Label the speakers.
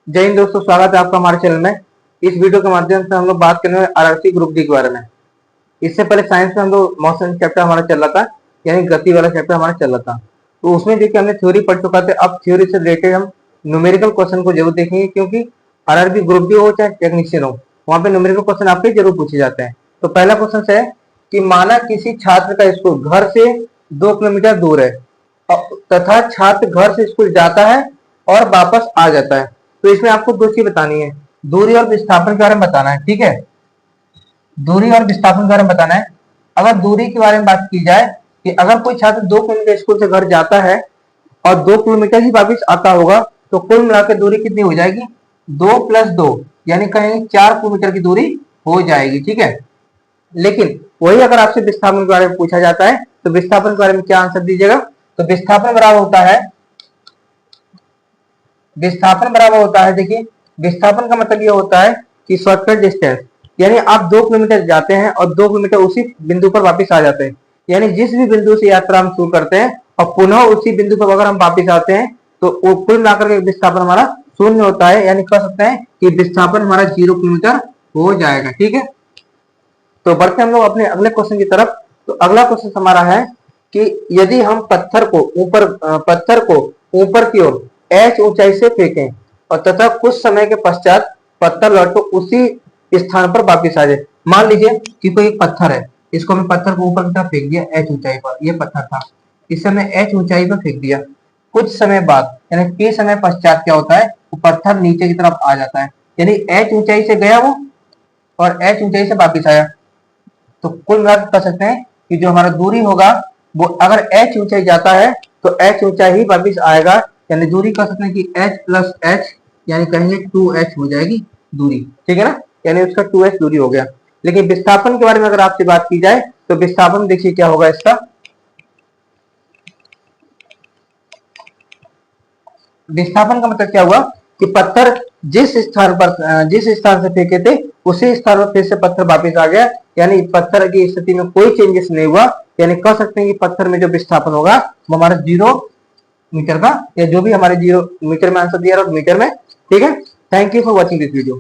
Speaker 1: जय हिंद दोस्तों, स्वागत है आपका हमारे चैनल में। इस वीडियो के माध्यम से हम लोग बात करने वाले आरआरसी ग्रुप डी के बारे में। इससे पहले साइंस में हम लोग मोशन चैप्टर हमारा चल रहा था, यानी गति वाला चैप्टर हमारा चल रहा था। तो उसमें देखिए हमने थ्योरी पढ़ चुका था। अब थ्योरी से रिलेटेड हम न्यूमेरिकल क्वेश्चन को जरूर देखेंगे, क्योंकि आरआरबी ग्रुप डी हो चाहे टेक्नीशियन हो, वहाँ पे न्यूमेरिकल क्वेश्चन आपके जरूर पूछे जाते हैं। तो पहला क्वेश्चन है कि माना किसी छात्र का स्कूल घर से 2 किलोमीटर दूर है तथा छात्र घर से स्कूल जाता है और वापस आ जाता है। तो इसमें आपको दो चीज बतानी है, दूरी और विस्थापन के बारे में बताना है। ठीक है, दूरी और विस्थापन के बारे में बताना है। अगर दूरी के बारे में बात की जाए कि अगर कोई छात्र 2 किलोमीटर स्कूल से घर जाता है और 2 किलोमीटर ही वापस आता होगा, तो कुल मिलाकर दूरी कितनी हो जाएगी? 2 + 2 यानी कहेंगे 4 किलोमीटर की दूरी हो जाएगी। ठीक है, लेकिन वही अगर आपसे विस्थापन के बारे में पूछा जाता है तो विस्थापन के बारे में क्या आंसर दीजिएगा? तो विस्थापन बराबर होता है, देखिए विस्थापन का मतलब ये होता है कि शॉर्टकट डिस्टेंस, यानी आप 2 किलोमीटर जाते हैं और 2 किलोमीटर उसी बिंदु पर वापस आ जाते हैं। यानी जिस भी बिंदु से यात्रा हम शुरू करते हैं और पुनः उसी बिंदु पर अगर हम वापस आते हैं तो कुल मिलाकर के विस्थापन हमारा 0 होता है, यानी कह सकते हैं कि विस्थापन हमारा 0 किलोमीटर हो जाएगा। ठीक है, तो बढ़ते हम लोग अपने अगले क्वेश्चन की तरफ। तो अगला क्वेश्चन हमारा है कि यदि हम पत्थर को ऊपर की ओर h ऊंचाई से फेंकें और तथा कुछ समय के पश्चात पत्थर लौट उसी स्थान पर वापस आ जाए। मान लीजिए कि कोई एक पत्थर है, इसको मैं पत्थर को ऊपर की तरफ फेंक दिया h ऊंचाई पर, ये पत्थर था, इसे मैं h ऊंचाई पर फेंक दिया। कुछ समय बाद यानी के समय पश्चात क्या होता है, वो पत्थर नीचे की तरफ आ जाता है, यानी h ऊंचाई से गया वो और h ऊंचाई से वापस आया। तो कुल मिलाकर कह सकते हैं कि जो हमारा दूरी होगा वो अगर h ऊंचाई जाता है तो h ऊंचाई ही वापस आएगा, यानी दूरी कह सकते हैं कि h + h यानी कहेंगे 2h हो जाएगी दूरी। ठीक है ना, यानी उसका 2h दूरी हो गया। लेकिन विस्थापन के बारे में अगर आपसे बात की जाए तो विस्थापन देखिए क्या होगा इसका। विस्थापन का मतलब क्या हुआ कि पत्थर जिस स्थान से फेंके थे उसी स्थान पर फिर से पत्थर वापस आ गया, यानी पत्थर की स्थिति में कोई चेंजेस नहीं हुआ। यानी कह सकते हैं कि पत्थर में जो विस्थापन होगा वो हमारा 0 मीटर का, या जो भी हमारे 0 मीटर में आंसर दिया रहा मीटर में। ठीक है, thank you for watching this video.